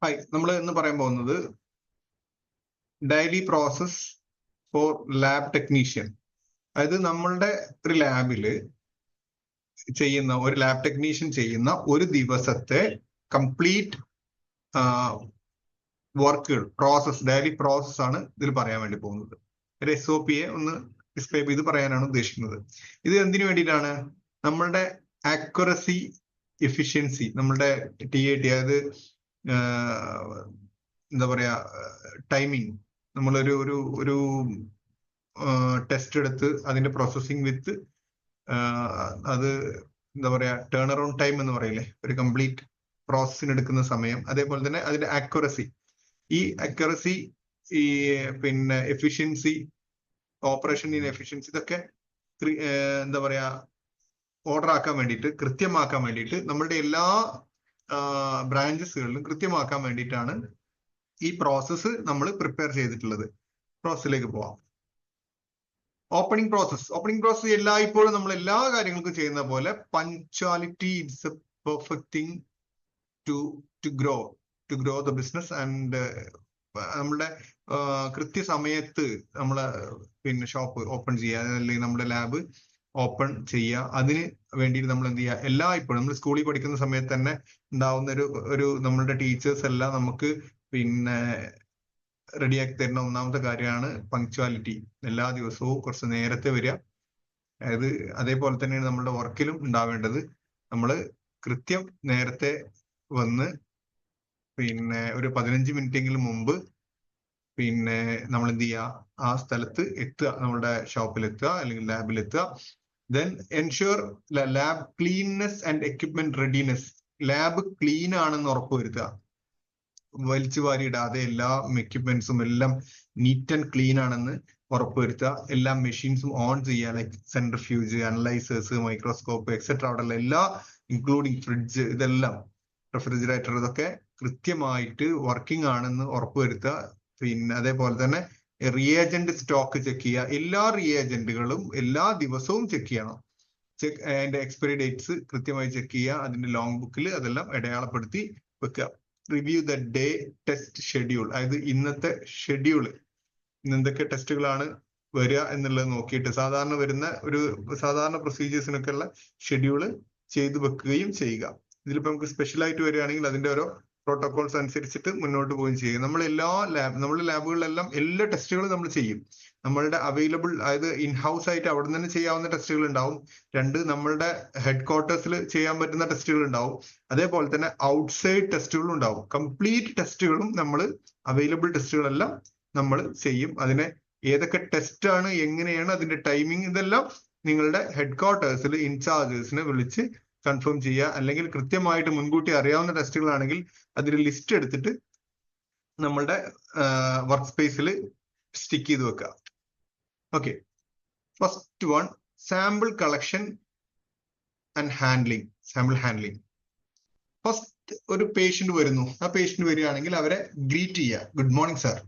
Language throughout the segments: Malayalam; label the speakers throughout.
Speaker 1: ഹായ്, നമ്മൾ ഇന്ന് പറയാൻ പോകുന്നത് daily process four lab technician. അതായത് നമ്മളുടെ ഒരു ലാബില് ചെയ്യുന്ന ഒരു ലാബ് ടെക്നീഷ്യൻ ചെയ്യുന്ന ഒരു ദിവസത്തെ കംപ്ലീറ്റ് വർക്കുകൾ, പ്രോസസ്, ഡെയിലി പ്രോസസ് ആണ് ഇതിൽ പറയാൻ വേണ്ടി പോകുന്നത്. ഒരു SOP ഒന്ന് ഡിസ്ക്രൈബ് ചെയ്ത് പറയാനാണ് ഉദ്ദേശിക്കുന്നത്. ഇത് എന്തിനു വേണ്ടിയിട്ടാണ്? നമ്മളുടെ ആക്യുറസി, എഫിഷ്യൻസി, നമ്മളുടെ TAT, അതായത് എന്താ പറയാ, ടൈമിങ്. നമ്മളൊരു ഒരു ഒരു ടെസ്റ്റ് എടുത്ത് അതിന്റെ പ്രോസസ്സിംഗ് വിത്ത് അത് എന്താ പറയാ, ടേൺ അറൗണ്ട് ടൈം എന്ന് പറയില്ലേ, ഒരു കംപ്ലീറ്റ് പ്രോസസ്സിന് എടുക്കുന്ന സമയം. അതേപോലെ തന്നെ അതിന്റെ ആക്യുറസി, ഈ ആക്യുറസി, ഈ പിന്നെ എഫിഷ്യൻസി, ഓപ്പറേഷൻ ഇൻ എഫിഷ്യൻസി, ഇതൊക്കെ എന്താ പറയാ, ഓർഡർ ആക്കാൻ വേണ്ടിയിട്ട്, കൃത്യമാക്കാൻ വേണ്ടിയിട്ട്, നമ്മളുടെ എല്ലാ ബ്രാഞ്ചസുകളിലും കൃത്യമാക്കാൻ വേണ്ടിയിട്ടാണ് ഈ പ്രോസസ്സ് നമ്മൾ പ്രിപ്പയർ ചെയ്തിട്ടുള്ളത്. പ്രോസസ്സിലേക്ക് പോവാം. ഓപ്പണിംഗ് പ്രോസസ് എല്ലായ്പ്പോഴും നമ്മൾ എല്ലാ കാര്യങ്ങൾക്കും ചെയ്യുന്ന പോലെ punctuality it's a perfect thing to grow the business. And നമ്മുടെ കൃത്യസമയത്ത് നമ്മളെ പിന്നെ ഷോപ്പ് ഓപ്പൺ ചെയ്യുക, അല്ലെങ്കിൽ നമ്മുടെ ലാബ് ഓപ്പൺ ചെയ്യുക. അതിന് വേണ്ടിയിട്ട് നമ്മൾ എന്ത് ചെയ്യുക, എല്ലായ്പ്പോഴും നമ്മൾ സ്കൂളിൽ പഠിക്കുന്ന സമയത്ത് തന്നെ ഉണ്ടാവുന്ന ഒരു നമ്മളുടെ ടീച്ചേഴ്സ് എല്ലാം നമുക്ക് പിന്നെ റെഡിയാക്കി തരുന്ന ഒന്നാമത്തെ കാര്യമാണ് പങ്ക്ച്വാലിറ്റി. എല്ലാ ദിവസവും കുറച്ച് നേരത്തെ വരിക. അതായത് അതേപോലെ തന്നെയാണ് നമ്മളുടെ വർക്കിലും ഉണ്ടാവേണ്ടത്. നമ്മൾ കൃത്യം നേരത്തെ വന്ന് പിന്നെ ഒരു 15 മിനിറ്റെങ്കിലും മുമ്പ് പിന്നെ നമ്മൾ എന്ത് ചെയ്യുക, ആ സ്ഥലത്ത് എത്തുക, നമ്മുടെ ഷോപ്പിൽ എത്തുക അല്ലെങ്കിൽ ലാബിൽ എത്തുക. Then ensure lab cleanness and equipment readiness. Lab clean ആണെന്ന് ഉറപ്പുവരുത്തുക. വലിച്ചു വാരിയിടാതെ എല്ലാ എക്യുപ്മെന്റ്സും എല്ലാം നീറ്റ് ആൻഡ് ക്ലീൻ ആണെന്ന് ഉറപ്പുവരുത്തുക. എല്ലാ മെഷീൻസും ഓൺ ചെയ്യുക, ലൈക്ക് സെൻട്രിഫ്യൂജ്, അനലൈസേഴ്സ്, മൈക്രോസ്കോപ്പ് എക്സെട്ര, അവിടെയുള്ള എല്ലാ, ഇൻക്ലൂഡിങ് ഫ്രിഡ്ജ്, ഇതെല്ലാം, റെഫ്രിജറേറ്റർ, ഇതൊക്കെ കൃത്യമായിട്ട് വർക്കിംഗ് ആണെന്ന് ഉറപ്പുവരുത്തുക. പിന്നെ അതേപോലെ തന്നെ റിയേജന്റ് സ്റ്റോക്ക് ചെക്ക് ചെയ്യുക. എല്ലാ റിയേജന്റുകളും എല്ലാ ദിവസവും ചെക്ക് ചെയ്യണം. അതിന്റെ എക്സ്പയറി ഡേറ്റ്സ് കൃത്യമായി ചെക്ക് ചെയ്യുക. അതിന്റെ ലോങ് ബുക്കിൽ അതെല്ലാം അടയാളപ്പെടുത്തി വെക്കുക. Review the day test schedule, അതായത് ഇന്നത്തെ ഷെഡ്യൂള്, ഇന്ന് എന്തൊക്കെ ടെസ്റ്റുകളാണ് വരിക എന്നുള്ളത് നോക്കിയിട്ട് സാധാരണ വരുന്ന ഒരു സാധാരണ പ്രൊസീജിയേഴ്സിനൊക്കെ ഉള്ള ഷെഡ്യൂള് ചെയ്തു വെക്കുകയും ചെയ്യുക. ഇതിലിപ്പോ നമുക്ക് സ്പെഷ്യൽ ആയിട്ട് വരികയാണെങ്കിൽ അതിന്റെ ഓരോ പ്രോട്ടോകോൾസ് അനുസരിച്ചിട്ട് മുന്നോട്ട് പോവുകയും ചെയ്യും. നമ്മൾ നമ്മുടെ ലാബുകളിലെല്ലാം എല്ലാ ടെസ്റ്റുകളും നമ്മൾ ചെയ്യും. നമ്മളുടെ അവൈലബിൾ, അതായത് ഇൻ ഹൗസ് ആയിട്ട് അവിടെ നിന്ന് ചെയ്യാവുന്ന ടെസ്റ്റുകൾ ഉണ്ടാവും. 2, നമ്മളുടെ ഹെഡ് ക്വാർട്ടേഴ്സിൽ ചെയ്യാൻ പറ്റുന്ന ടെസ്റ്റുകൾ ഉണ്ടാവും. അതേപോലെ തന്നെ ഔട്ട്സൈഡ് ടെസ്റ്റുകളും ഉണ്ടാവും. കംപ്ലീറ്റ് ടെസ്റ്റുകളും നമ്മൾ, അവൈലബിൾ ടെസ്റ്റുകളെല്ലാം നമ്മൾ ചെയ്യും. അതിനെ ഏതൊക്കെ ടെസ്റ്റ് ആണ്, എങ്ങനെയാണ് അതിന്റെ ടൈമിംഗ്, ഇതെല്ലാം നിങ്ങളുടെ ഹെഡ് ക്വാർട്ടേഴ്സിൽ ഇൻചാർജേഴ്സിനെ വിളിച്ച് കൺഫേം ചെയ്യുക. അല്ലെങ്കിൽ കൃത്യമായിട്ട് മുൻകൂട്ടി അറിയാവുന്ന ടെസ്റ്റുകളാണെങ്കിൽ അതിന്റെ ലിസ്റ്റ് എടുത്തിട്ട് നമ്മളുടെ വർക്ക് സ്പേസിൽ സ്റ്റിക്ക് ചെയ്ത് വെക്കുക. Okay, first one, sample collection and handling. Sample handling. First ഒരു പേഷ്യന്റ് വരുന്നു. ആ പേഷ്യന്റ് വരികയാണെങ്കിൽ അവരെ ഗ്രീറ്റ് ചെയ്യുക. ഗുഡ് മോർണിംഗ് സർ,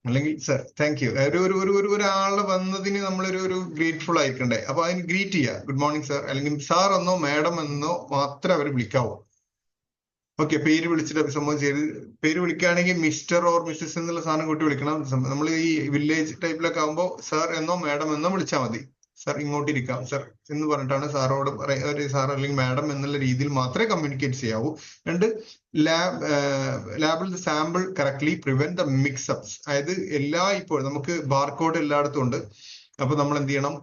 Speaker 1: അല്ലെങ്കിൽ സർ, താങ്ക് യു. ഒരാള് വന്നതിന് നമ്മളൊരു ഗ്രേറ്റ്ഫുൾ ആയിരിക്കണ്ടേ. അപ്പൊ അതിന് ഗ്രീറ്റ് ചെയ്യുക, ഗുഡ് മോർണിംഗ് സർ, അല്ലെങ്കിൽ സാർ എന്നോ മാഡം എന്നോ മാത്രമേ അവർ വിളിക്കാവൂ. ഓക്കെ, പേര് വിളിച്ചിട്ട് സംഭവം ചെയ്ത്, പേര് വിളിക്കുകയാണെങ്കിൽ മിസ്റ്റർ ഓർ മിസ്സസ് എന്നുള്ള സാധനം കൂട്ടി വിളിക്കണം. നമ്മൾ ഈ വില്ലേജ് ടൈപ്പിലൊക്കെ ആകുമ്പോൾ സാർ എന്നോ മാഡം എന്നോ വിളിച്ചാൽ മതി. സാർ ഇങ്ങോട്ടിരിക്കാം സർ എന്ന് പറഞ്ഞിട്ടാണ് സാറോട് സാർ അല്ലെങ്കിൽ മാഡം എന്നുള്ള രീതിയിൽ മാത്രമേ കമ്മ്യൂണിക്കേറ്റ് ചെയ്യാവൂ. 2, ലാബിൽ സാമ്പിൾ കറക്റ്റ്ലി പ്രിവെന്റ് ദ മിക്സപ്സ്. അതായത് ഇപ്പോൾ നമുക്ക് ബാർകോഡ് എല്ലായിടത്തും ഉണ്ട്. അപ്പൊ നമ്മൾ എന്ത് ചെയ്യണം,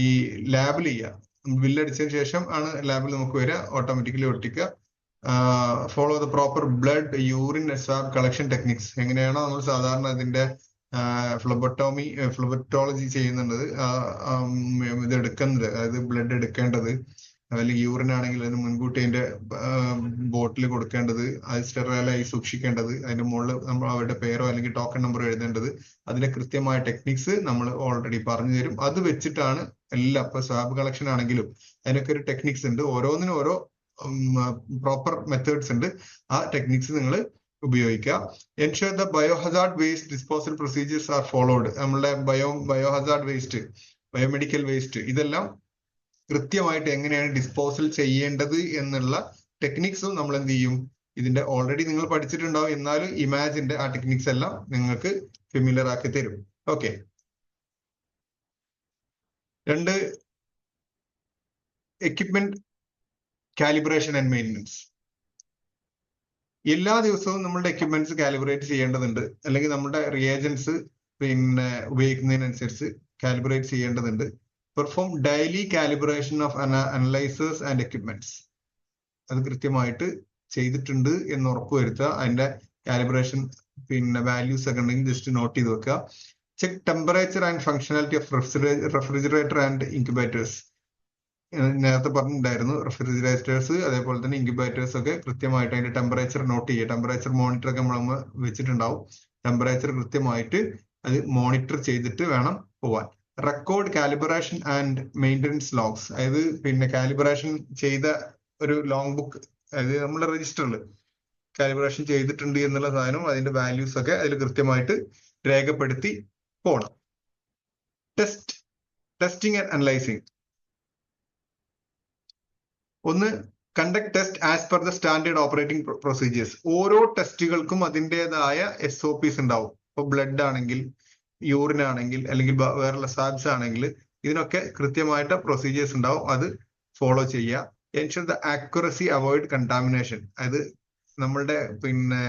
Speaker 1: ഈ ലാബിൽ ചെയ്യുക, ബില്ലടിച്ചതിന് ശേഷം ആണ് ലാബിൽ നമുക്ക് വരിക, ഓട്ടോമാറ്റിക്കലി ഒട്ടിക്കുക. Follow the proper blood, urine, swab collection techniques. എങ്ങനെയാണോ നമ്മൾ സാധാരണ അതിന്റെ ഫ്ലബറ്റോളജി ചെയ്യുന്നത്, ഇത് എടുക്കുന്നത്, അതായത് ബ്ലഡ് എടുക്കേണ്ടത്, അല്ലെങ്കിൽ യൂറിൻ ആണെങ്കിൽ അതിന് മുൻകൂട്ടി അതിന്റെ ബോട്ടിൽ കൊടുക്കേണ്ടത്, അത് സ്റ്റെറൈലായി സൂക്ഷിക്കേണ്ടത്, അതിന്റെ മുകളിൽ നമ്മൾ അവരുടെ പേരോ അല്ലെങ്കിൽ ടോക്കൺ നമ്പറോ എഴുതേണ്ടത്, അതിന്റെ കൃത്യമായ ടെക്നിക്സ് നമ്മൾ ഓൾറെഡി പറഞ്ഞു തരും. അത് വെച്ചിട്ടാണ് എല്ലാം. ഇപ്പൊ സ്വാബ് കളക്ഷൻ ആണെങ്കിലും അതിനൊക്കെ ഒരു ടെക്നിക്സ് ഉണ്ട്. ഓരോന്നിനും ഓരോ പ്രോപ്പർ മെത്തേഡ്സ് ഉണ്ട്. ആ ടെക്നിക്സ് നിങ്ങൾ ഉപയോഗിക്കുക. Ensure the ബയോഹസാർഡ് waste disposal procedures are followed. നമ്മളുടെ ബയോഹസാർഡ് വേസ്റ്റ്, ബയോമെഡിക്കൽ വേസ്റ്റ്, ഇതെല്ലാം കൃത്യമായിട്ട് എങ്ങനെയാണ് ഡിസ്പോസൽ ചെയ്യേണ്ടത് എന്നുള്ള ടെക്നിക്സും നമ്മൾ എന്ത് ചെയ്യും, ഇതിന്റെ ഓൾറെഡി നിങ്ങൾ പഠിച്ചിട്ടുണ്ടാവും, എന്നാലും ഇമാജിന്റെ ആ ടെക്നിക്സ് എല്ലാം നിങ്ങൾക്ക് ഫെമിലിയർ ആക്കി തരും. ഓക്കെ, രണ്ട് എക്യുപ്മെന്റ് കാലിബ്രേഷൻ ആൻഡ് മെയിൻ്റനൻസ്. എല്ലാ ദിവസവും നമ്മളുടെ എക്യുപ്മെന്റ്സ് കാലിബ്രേറ്റ് ചെയ്യേണ്ടതുണ്ട്, അല്ലെങ്കിൽ നമ്മുടെ റിയേജൻസ് പിന്നെ ഉപയോഗിക്കുന്നതിനനുസരിച്ച് കാലിബ്രേറ്റ് ചെയ്യേണ്ടതുണ്ട്. Perform daily calibration of analysers and equipments. അത് കൃത്യമായിട്ട് ചെയ്തിട്ടുണ്ട് എന്ന് ഉറപ്പുവരുത്തുക. അതിന്റെ കാലിബ്രേഷൻ പിന്നെ വാല്യൂസ് ഒക്കെ ഉണ്ടെങ്കിൽ ജസ്റ്റ് നോട്ട് ചെയ്ത് വെക്കുക. Check temperature and functionality of refrigerator and incubators. നേരത്തെ പറഞ്ഞിട്ടുണ്ടായിരുന്നു, റെഫ്രിജറേറ്റേഴ്സ് അതേപോലെ തന്നെ ഇൻക്യുബേറ്റേഴ്സ് ഒക്കെ കൃത്യമായിട്ട് അതിന്റെ ടെമ്പറേച്ചർ നോട്ട് ചെയ്യുക. ടെമ്പറേച്ചർ മോണിറ്റർ ഒക്കെ നമ്മൾ വെച്ചിട്ടുണ്ടാവും. ടെമ്പറേച്ചർ കൃത്യമായിട്ട് അത് മോണിറ്റർ ചെയ്തിട്ട് വേണം പോവാൻ. Record calibration and maintenance logs. അതായത് പിന്നെ കാലിബ്രേഷൻ ചെയ്ത ഒരു ലോങ് ബുക്ക്, അതായത് നമ്മുടെ രജിസ്റ്ററിൽ കാലിബ്രേഷൻ ചെയ്തിട്ടുണ്ട് എന്നുള്ള സാധനം, അതിന്റെ വാല്യൂസ് ഒക്കെ അതിൽ കൃത്യമായിട്ട് രേഖപ്പെടുത്തി പോകണം. Testing and analysing. ഒന്ന്, conduct test as per the standard operating procedures. ഓരോ ടെസ്റ്റുകൾക്കും അതിൻ്റെതായ SOPs ഉണ്ടാവും. ഇപ്പൊ ബ്ലഡ് ആണെങ്കിൽ, യൂറിൻ ആണെങ്കിൽ, അല്ലെങ്കിൽ വേറെയുള്ള സ്വാബ്സ് ആണെങ്കിൽ ഇതിനൊക്കെ കൃത്യമായിട്ട് പ്രൊസീജിയേഴ്സ് ഉണ്ടാവും. അത് ഫോളോ ചെയ്യുക. Ensure the accuracy, avoid contamination. അത് നമ്മളുടെ പിന്നെ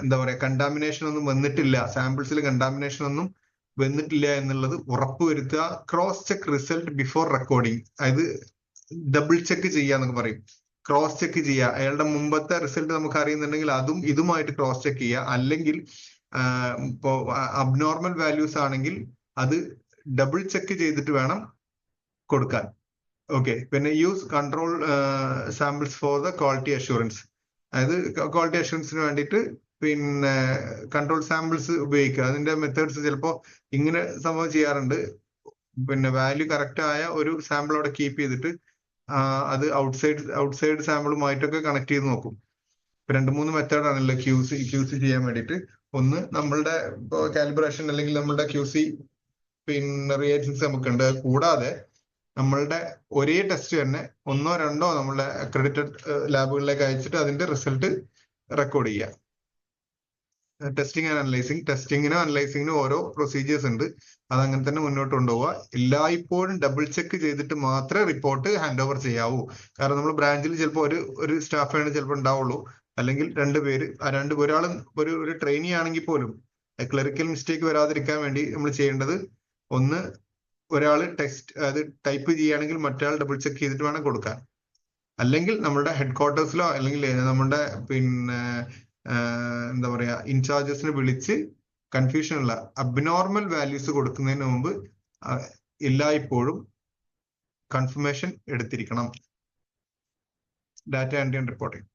Speaker 1: എന്താ പറയാ, കണ്ടാമിനേഷൻ ഒന്നും വന്നിട്ടില്ല, സാമ്പിൾസിൽ കണ്ടാമിനേഷൻ ഒന്നും വന്നിട്ടില്ല എന്നുള്ളത് ഉറപ്പുവരുത്തുക. Cross check result before recording. അതായത് ഡബിൾ ചെക്ക് ചെയ്യാന്നൊക്കെ പറയും. ക്രോസ് ചെക്ക് ചെയ്യുക. അയാളുടെ മുമ്പത്തെ റിസൾട്ട് നമുക്ക് അറിയുന്നുണ്ടെങ്കിൽ അതും ഇതുമായിട്ട് ക്രോസ് ചെക്ക് ചെയ്യുക. അല്ലെങ്കിൽ ഇപ്പോ അബ്നോർമൽ വാല്യൂസ് ആണെങ്കിൽ അത് ഡബിൾ ചെക്ക് ചെയ്തിട്ട് വേണം കൊടുക്കാൻ. ഓക്കെ, പിന്നെ use control samples for the quality assurance. അതായത് ക്വാളിറ്റി അഷുറൻസിന് വേണ്ടിയിട്ട് പിന്നെ കൺട്രോൾ സാമ്പിൾസ് ഉപയോഗിക്കുക. അതിന്റെ മെത്തേഡ്സ് ചിലപ്പോൾ ഇങ്ങനെ സംഭവം ചെയ്യാറുണ്ട്. പിന്നെ വാല്യൂ കറക്റ്റ് ആയ ഒരു സാമ്പിൾ അവിടെ കീപ്പ് ചെയ്തിട്ട് അത് ഔട്ട്സൈഡ് സാമ്പിളുമായിട്ടൊക്കെ കണക്ട് ചെയ്ത് നോക്കും. 2-3 മെത്തേഡാണല്ലോ QC ചെയ്യാൻ വേണ്ടിയിട്ട്. ഒന്ന്, നമ്മളുടെ കാലിബ്രേഷൻ അല്ലെങ്കിൽ നമ്മളുടെ QC പിന്നെ റിയേജൻസ് നമുക്കുണ്ട്. കൂടാതെ നമ്മളുടെ ഒരേ ടെസ്റ്റ് തന്നെ 1-2 നമ്മളുടെ അക്രഡിറ്റഡ് ലാബുകളിലേക്ക് അയച്ചിട്ട് അതിന്റെ റിസൾട്ട് റെക്കോർഡ് ചെയ്യുക. Testing and analysing. ടെസ്റ്റിങ്ങിനും അനലൈസിങ്ങിനും ഓരോ പ്രൊസീജിയേഴ്സ് ഉണ്ട്. അതങ്ങനെ തന്നെ മുന്നോട്ട് കൊണ്ടുപോവുക. എല്ലായ്പ്പോഴും ഡബിൾ ചെക്ക് ചെയ്തിട്ട് മാത്രമേ റിപ്പോർട്ട് ഹാൻഡ് ഓവർ ചെയ്യാവൂ. കാരണം നമ്മൾ ബ്രാഞ്ചിൽ ചിലപ്പോൾ ഒരു സ്റ്റാഫാണ് ചിലപ്പോൾ ഉണ്ടാവുള്ളൂ, അല്ലെങ്കിൽ 2 പേര്. ഒരാൾ ഒരു ട്രെയിനി ആണെങ്കിൽ പോലും ക്ലറിക്കൽ മിസ്റ്റേക്ക് വരാതിരിക്കാൻ വേണ്ടി നമ്മൾ ചെയ്യേണ്ടത്, ഒന്ന്, ഒരാൾ അത് ടൈപ്പ് ചെയ്യുകയാണെങ്കിൽ മറ്റേ ഡബിൾ ചെക്ക് ചെയ്തിട്ട് വേണം കൊടുക്കാൻ. അല്ലെങ്കിൽ നമ്മുടെ ഹെഡ് ക്വാർട്ടേഴ്സിലോ അല്ലെങ്കിൽ നമ്മുടെ പിന്നെ എന്താ പറയാ ഇൻചാർജസിനെ വിളിച്ച് കൺഫ്യൂഷൻ ഉള്ള അബ്നോർമൽ വാല്യൂസ് കൊടുക്കുന്നതിന് മുമ്പ് എല്ലായ്പ്പോഴും കൺഫർമേഷൻ എടുത്തിരിക്കണം. Data entry and reporting.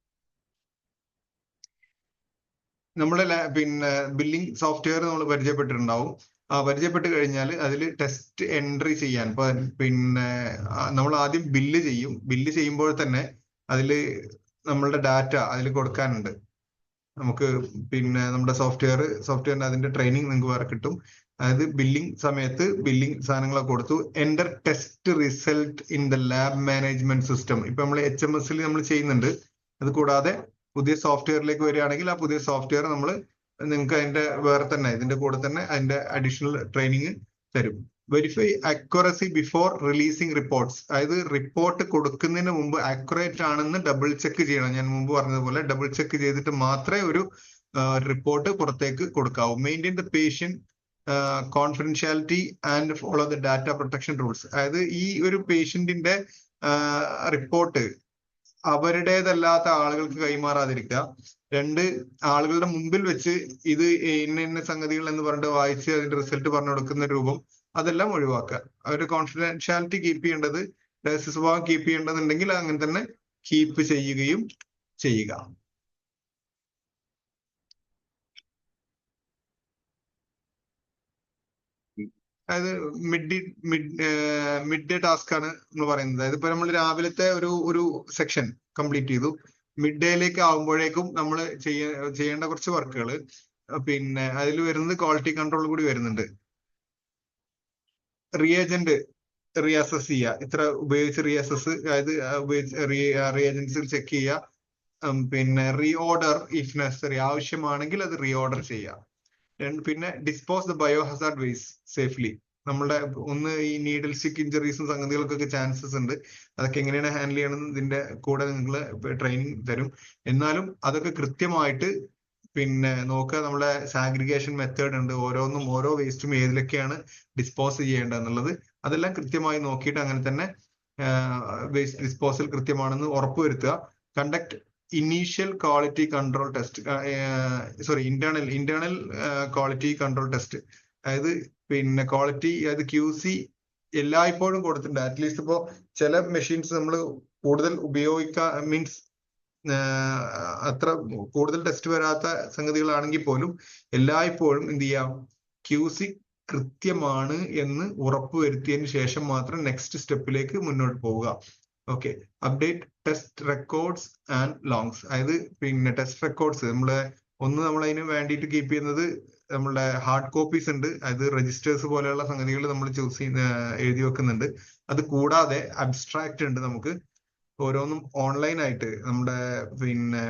Speaker 1: നമ്മുടെ പിന്നെ ബില്ലിംഗ് സോഫ്റ്റ്വെയർ നമ്മൾ പരിചയപ്പെട്ടിട്ടുണ്ടാവും. പരിചയപ്പെട്ട് കഴിഞ്ഞാൽ അതിൽ ടെസ്റ്റ് എൻട്രി ചെയ്യാൻ, ഇപ്പൊ പിന്നെ നമ്മൾ ആദ്യം ബില്ല് ചെയ്യും. ബില്ല് ചെയ്യുമ്പോൾ തന്നെ അതിൽ നമ്മളുടെ ഡാറ്റ അതിൽ കൊടുക്കാനുണ്ട്. നമുക്ക് പിന്നെ നമ്മുടെ സോഫ്റ്റ്വെയറിന് അതിന്റെ ട്രെയിനിങ് നിങ്ങൾക്ക് വേറെ കിട്ടും. അതായത് ബില്ലിംഗ് സമയത്ത് ബില്ലിംഗ് സാധനങ്ങളൊക്കെ കൊടുത്തു. Enter test result in the lab management system. ഇപ്പൊ നമ്മൾ HMSൽ നമ്മൾ ചെയ്യുന്നുണ്ട്. അത് കൂടാതെ പുതിയ സോഫ്റ്റ്വെയറിലേക്ക് വരികയാണെങ്കിൽ ആ പുതിയ സോഫ്റ്റ്വെയർ നമ്മൾ നിങ്ങൾക്ക് അതിന്റെ വേറെ തന്നെ ഇതിന്റെ കൂടെ തന്നെ അതിന്റെ അഡീഷണൽ ട്രെയിനിങ് തരും. Verify accuracy before releasing reports. അതായത് റിപ്പോർട്ട് കൊടുക്കുന്നതിന് മുമ്പ് അക്യുറേറ്റ് ആണെന്ന് ഡബിൾ ചെക്ക് ചെയ്യണം. ഞാൻ മുമ്പ് പറഞ്ഞതുപോലെ ഡബിൾ ചെക്ക് ചെയ്തിട്ട് മാത്രമേ ഒരു റിപ്പോർട്ട് പുറത്തേക്ക് കൊടുക്കാവൂ. Maintain the patient confidentiality and follow the data protection rules. അതായത് ഈ ഒരു പേഷ്യന്റിന്റെ റിപ്പോർട്ട് അവരുടേതല്ലാത്ത ആളുകൾക്ക് കൈമാറാതിരിക്കുക. 2, ആളുകളുടെ മുമ്പിൽ വെച്ച് ഇത് ഇന്ന സംഗതികൾ എന്ന് പറഞ്ഞിട്ട് വായിച്ച് അതിന്റെ റിസൾട്ട് പറഞ്ഞു കൊടുക്കുന്ന രൂപം, അതെല്ലാം ഒഴിവാക്കുക. അവരുടെ കോൺഫിഡൻഷ്യാലിറ്റി കീപ്പ് ചെയ്യേണ്ടത്, രഹസ്യ സ്വഭാവം കീപ്പ് ചെയ്യേണ്ടതുണ്ടെങ്കിൽ അങ്ങനെ തന്നെ കീപ്പ് ചെയ്യുകയും ചെയ്യുക. അതായത് മിഡ് ഡേ ടാസ്ക് ആണ് നമ്മൾ പറയുന്നത്. അതായത് ഇപ്പൊ നമ്മൾ രാവിലത്തെ ഒരു സെക്ഷൻ കംപ്ലീറ്റ് ചെയ്തു. മിഡ് ഡേയിലേക്ക് ആകുമ്പോഴേക്കും നമ്മൾ ചെയ്യേണ്ട കുറച്ച് വർക്കുകൾ, പിന്നെ അതിൽ വരുന്നത് ക്വാളിറ്റി കൺട്രോൾ കൂടി വരുന്നുണ്ട്. റിയേജന്റ് റീഅസസ് ചെയ്യുക. ഇത്ര ഉപയോഗിച്ച് റീഅസസ്, അതായത് ഉപയോഗിച്ച് റിയേജൻസിൽ ചെക്ക് ചെയ്യുക. പിന്നെ റീഓർഡർ ഇഫ് നെസസറി, ആവശ്യമാണെങ്കിൽ അത് റീഓർഡർ ചെയ്യാം. പിന്നെ ഡിസ്പോസ് ദ ബയോഹസാർഡ് വേസ്റ്റ് സേഫ്ലി. നമ്മുടെ ഒന്ന് ഈ നീഡിൽ സ്റ്റിക്ക് ഇഞ്ചറീസും സംഗതികൾക്കൊക്കെ ചാൻസസ് ഉണ്ട്. അതൊക്കെ എങ്ങനെയാണ് ഹാൻഡിൽ ചെയ്യണമെന്ന് ഇതിന്റെ കൂടെ നിങ്ങൾ ട്രെയിനിങ് തരും. എന്നാലും അതൊക്കെ കൃത്യമായിട്ട് പിന്നെ നോക്കുക. നമ്മുടെ സാഗ്രിഗേഷൻ മെത്തേഡ് ഉണ്ട്, ഓരോന്നും ഓരോ വേസ്റ്റും ഏതിലൊക്കെയാണ് ഡിസ്പോസ് ചെയ്യേണ്ടത് എന്നുള്ളത് അതെല്ലാം കൃത്യമായി നോക്കിയിട്ട് അങ്ങനെ തന്നെ വേസ്റ്റ് ഡിസ്പോസൽ കൃത്യമാണെന്ന് ഉറപ്പുവരുത്തുക. Conduct initial quality control test, internal quality control test. അതായത് പിന്നെ ക്വാളിറ്റി, അതായത് QC എല്ലായ്പ്പോഴും കൊടുത്തിട്ടുണ്ട്. അറ്റ്ലീസ്റ്റ് ഇപ്പോ ചില മെഷീൻസ് നമ്മൾ കൂടുതൽ മീൻസ് അത്ര കൂടുതൽ ടെസ്റ്റ് വരാത്ത സംഗതികളാണെങ്കിൽ പോലും എല്ലായ്പ്പോഴും എന്ത് ചെയ്യാം, QC കൃത്യമാണ് എന്ന് ഉറപ്പുവരുത്തിയതിന് ശേഷം മാത്രം നെക്സ്റ്റ് സ്റ്റെപ്പിലേക്ക് മുന്നോട്ട് പോവുക. Okay. Update test records and longs. അതായത് പിന്നെ ടെസ്റ്റ് റെക്കോർഡ്സ് നമ്മൾ അതിന് വേണ്ടിയിട്ട് കീപ്പ് ചെയ്യുന്നത് നമ്മളുടെ ഹാർഡ് കോപ്പീസ് ഉണ്ട്, അതായത് രജിസ്റ്റേഴ്സ് പോലെയുള്ള സംഗതികൾ നമ്മൾ എഴുതി വെക്കുന്നുണ്ട്. അത് കൂടാതെ അബ്സ്ട്രാക്ട് ഉണ്ട്. നമുക്ക് ഓരോന്നും ഓൺലൈൻ ആയിട്ട് നമ്മുടെ പിന്നെ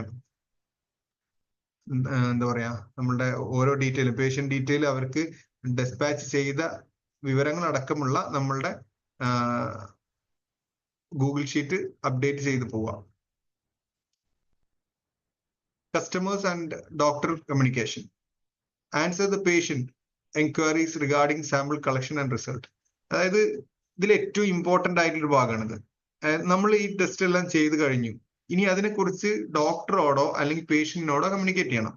Speaker 1: എന്താ പറയാ, നമ്മളുടെ ഓരോ ഡീറ്റെയിലും പേഷ്യന്റ് ഡീറ്റെയിൽ അവർക്ക് ഡെസ്പാച്ച് ചെയ്ത വിവരങ്ങൾ അടക്കമുള്ള നമ്മളുടെ ഗൂഗിൾ ഷീറ്റ് അപ്ഡേറ്റ് ചെയ്ത് പോവാം. Customers and doctor communication. Answer the patient enquiries regarding sample collection and result. അതായത് ഇതിൽ ഏറ്റവും ഇമ്പോർട്ടന്റ് ആയിട്ടുള്ളൊരു ഭാഗമാണിത്. നമ്മൾ ഈ ടെസ്റ്റ് എല്ലാം ചെയ്ത് കഴിഞ്ഞു, ഇനി അതിനെക്കുറിച്ച് ഡോക്ടറോടോ അല്ലെങ്കിൽ പേഷ്യന്റിനോടോ കമ്മ്യൂണിക്കേറ്റ് ചെയ്യണം.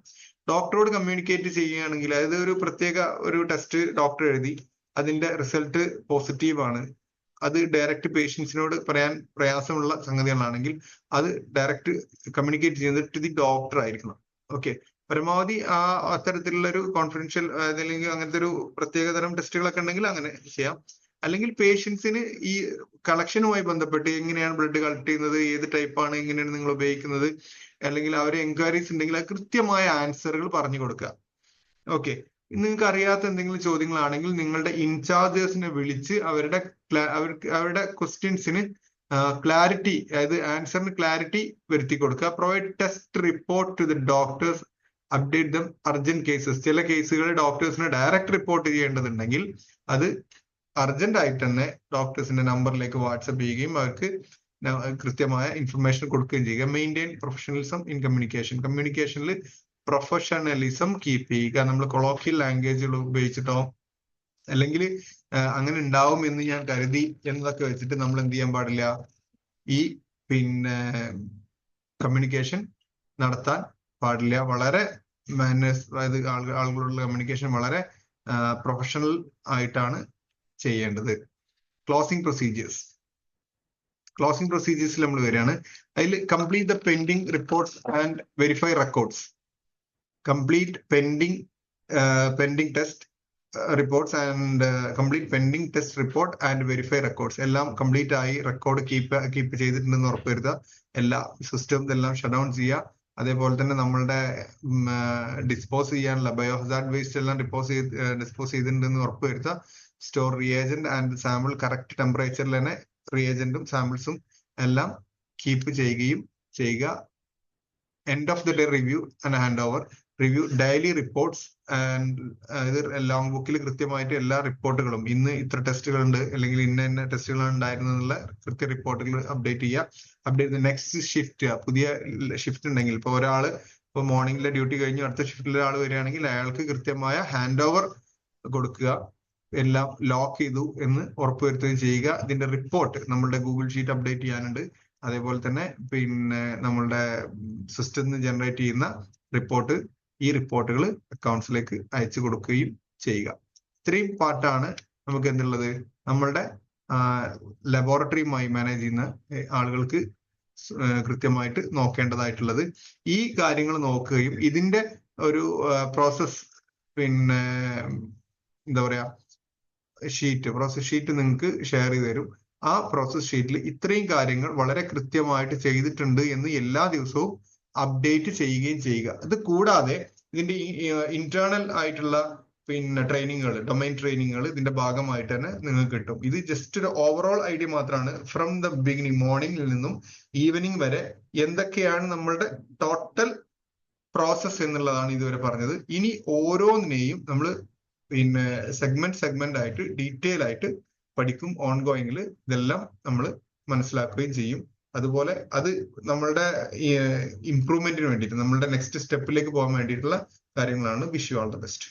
Speaker 1: ഡോക്ടറോട് കമ്മ്യൂണിക്കേറ്റ് ചെയ്യുകയാണെങ്കിൽ, അതായത് ഒരു പ്രത്യേക ഒരു ടെസ്റ്റ് ഡോക്ടർ എഴുതി, അതിന്റെ റിസൾട്ട് പോസിറ്റീവ് ആണ്, അത് ഡയറക്റ്റ് പേഷ്യൻസിനോട് പറയാൻ പ്രയാസമുള്ള സംഗതികളാണെങ്കിൽ അത് ഡയറക്റ്റ് കമ്മ്യൂണിക്കേറ്റ് ചെയ്യുന്നത് ടു ദി ഡോക്ടർ ആയിരിക്കണം. ഓക്കെ. പരമാവധി അത്തരത്തിലുള്ള ഒരു കോൺഫിഡൻഷ്യൽ അല്ലെങ്കിൽ അങ്ങനത്തെ ഒരു പ്രത്യേകതരം ടെസ്റ്റുകളൊക്കെ ഉണ്ടെങ്കിൽ അങ്ങനെ ചെയ്യാം. അല്ലെങ്കിൽ പേഷ്യൻസിന് ഈ കളക്ഷനുമായി ബന്ധപ്പെട്ട് എങ്ങനെയാണ് ബ്ലഡ് കളക്ട് ചെയ്യുന്നത്, ഏത് ടൈപ്പാണ്, എങ്ങനെയാണ് നിങ്ങൾ ഉപയോഗിക്കുന്നത്, അല്ലെങ്കിൽ അവരെ എൻക്വയറീസ് ഉണ്ടെങ്കിൽ അത് കൃത്യമായ ആൻസറുകൾ പറഞ്ഞു കൊടുക്കുക. ഓക്കെ. നിങ്ങൾക്ക് അറിയാത്ത എന്തെങ്കിലും ചോദ്യങ്ങളാണെങ്കിൽ നിങ്ങളുടെ ഇൻചാർജേഴ്സിനെ വിളിച്ച് അവരുടെ ക്വസ്റ്റ്യൻസിന് ക്ലാരിറ്റി, അതായത് ആൻസറിന് ക്ലാരിറ്റി വരുത്തി കൊടുക്കുക. Provide test report to the doctors, update them urgent cases. ചില കേസുകൾ ഡോക്ടേഴ്സിന് ഡയറക്റ്റ് റിപ്പോർട്ട് ചെയ്യേണ്ടതുണ്ടെങ്കിൽ അത് അർജന്റ് ആയിട്ട് തന്നെ ഡോക്ടേഴ്സിന്റെ നമ്പറിലേക്ക് വാട്സപ്പ് ചെയ്യുകയും അവർക്ക് കൃത്യമായ ഇൻഫർമേഷൻ കൊടുക്കുകയും ചെയ്യുക. Maintain professionalism in communication. കമ്മ്യൂണിക്കേഷനിൽ പ്രൊഫഷണലിസം കീപ്പ് ചെയ്യുക. നമ്മൾ കൊളോക്കിയൽ ലാംഗ്വേജുകൾ ഉപയോഗിച്ചിട്ടോ അല്ലെങ്കിൽ അങ്ങനെ ഉണ്ടാവും എന്ന് ഞാൻ കരുതി എന്നതൊക്കെ വെച്ചിട്ട് നമ്മൾ എന്ത് ചെയ്യാൻ പാടില്ല, ഈ പിന്നെ കമ്മ്യൂണിക്കേഷൻ നടത്താൻ പാടില്ല. വളരെ മാനേഴ്സ്, അതായത് ആളുകളുള്ള കമ്മ്യൂണിക്കേഷൻ വളരെ പ്രൊഫഷണൽ ആയിട്ടാണ് ചെയ്യേണ്ടത്. Closing procedures. ക്ലോസിംഗ് പ്രൊസീജിയേഴ്സിൽ നമ്മൾ വരികയാണ്. അതിൽ complete the pending reports and verify records. Complete pending test reports and complete pending test report and verify records. എല്ലാം കംപ്ലീറ്റ് ആയി റെക്കോർഡ് കീപ്പ് ചെയ്തിട്ടുണ്ടെന്ന് ഉറപ്പുവരുത്തുക. എല്ലാ സിസ്റ്റം എല്ലാം ഷട്ട് ഡൗൺ ചെയ്യുക. അതേപോലെ തന്നെ നമ്മളുടെ ഡിസ്പോസ് ചെയ്യാനുള്ള ബയോഹസാർഡ് വേസ്റ്റ് എല്ലാം ഡിസ്പോസ് ചെയ്തിട്ടുണ്ടെന്ന് ഉറപ്പുവരുത്തുക. Store reagent and sample correct ടെമ്പറേച്ചറിൽ തന്നെ റിയേജന്റും സാമ്പിൾസും എല്ലാം കീപ്പ് ചെയ്യുക. End of the day review and hand over. Review daily reports and ഇത് ലോങ് ബുക്കിൽ കൃത്യമായിട്ട് എല്ലാ റിപ്പോർട്ടുകളും, ഇന്ന് ഇത്ര ടെസ്റ്റുകൾ ഉണ്ട് അല്ലെങ്കിൽ ഇന്ന ടെസ്റ്റുകളാണ് ഉണ്ടായിരുന്നുള്ള കൃത്യ റിപ്പോർട്ടുകൾ അപ്ഡേറ്റ് ചെയ്യുക. അപ്ഡേറ്റ് നെക്സ്റ്റ് ഷിഫ്റ്റ്, പുതിയ ഷിഫ്റ്റ് ഉണ്ടെങ്കിൽ ഇപ്പോൾ ഒരാൾ ഇപ്പോൾ മോർണിംഗിലെ ഡ്യൂട്ടി കഴിഞ്ഞ് അടുത്ത ഷിഫ്റ്റിലെ ആൾ വരികയാണെങ്കിൽ അയാൾക്ക് കൃത്യമായ ഹാൻഡ് ഓവർ കൊടുക്കുക. എല്ലാം ലോക്ക് ചെയ്തു എന്ന് ഉറപ്പുവരുത്തുകയും ചെയ്യുക. ഇതിന്റെ റിപ്പോർട്ട് നമ്മളുടെ ഗൂഗിൾ ഷീറ്റ് അപ്ഡേറ്റ് ചെയ്യാനുണ്ട്. അതേപോലെ തന്നെ പിന്നെ നമ്മളുടെ സിസ്റ്റത്തിൽ നിന്ന് ജനറേറ്റ് ചെയ്യുന്ന റിപ്പോർട്ട്, ഈ റിപ്പോർട്ടുകൾ അക്കൗണ്ട്സിലേക്ക് അയച്ചു കൊടുക്കുകയും ചെയ്യുക. ഇത്രയും പാർട്ടാണ് നമുക്ക് എന്തുള്ളത്, നമ്മളുടെ ലബോറട്ടറിയുമായി മാനേജ് ചെയ്യുന്ന ആളുകൾക്ക് കൃത്യമായിട്ട് നോക്കേണ്ടതായിട്ടുള്ളത്. ഈ കാര്യങ്ങൾ നോക്കുകയും ഇതിന്റെ ഒരു പ്രോസസ് പിന്നെ എന്താ പറയാ പ്രോസസ് ഷീറ്റ് നിങ്ങൾക്ക് ഷെയർ ചെയ്ത് തരും. ആ പ്രോസസ് ഷീറ്റിൽ ഇത്രയും കാര്യങ്ങൾ വളരെ കൃത്യമായിട്ട് ചെയ്തിട്ടുണ്ട് എന്ന് എല്ലാ ദിവസവും അപ്ഡേറ്റ് ചെയ്യുകയും ചെയ്യുക. ഇത് കൂടാതെ ഇതിന്റെ ഇന്റേണൽ ആയിട്ടുള്ള പിന്നെ ട്രെയിനിങ്ങുകൾ, ഡൊമൈൻ ട്രെയിനിങ്ങുകൾ ഇതിന്റെ ഭാഗമായിട്ട് തന്നെ നിങ്ങൾക്ക് കിട്ടും. ഇത് ജസ്റ്റ് ഒരു ഓവറോൾ ഐഡിയ മാത്രമാണ്. ഫ്രം ദ ബിഗിനിങ്, മോർണിംഗിൽ നിന്നും ഈവനിങ് വരെ എന്തൊക്കെയാണ് നമ്മളുടെ ടോട്ടൽ പ്രോസസ് എന്നുള്ളതാണ് ഇതുവരെ പറഞ്ഞത്. ഇനി ഓരോന്നിനെയും നമ്മൾ പിന്നെ സെഗ്മെന്റ് ആയിട്ട് ഡീറ്റെയിൽ ആയിട്ട് പഠിക്കും. ഓൺ ഗോയിങ്ങിൽ ഇതെല്ലാം നമ്മൾ മനസ്സിലാക്കുകയും ചെയ്യും. അതുപോലെ അത് നമ്മളുടെ ഇംപ്രൂവ്മെന്റിന് വേണ്ടിയിട്ട്, നമ്മളുടെ നെക്സ്റ്റ് സ്റ്റെപ്പിലേക്ക് പോകാൻ വേണ്ടിയിട്ടുള്ള കാര്യങ്ങളാണ്. Wish you all the best.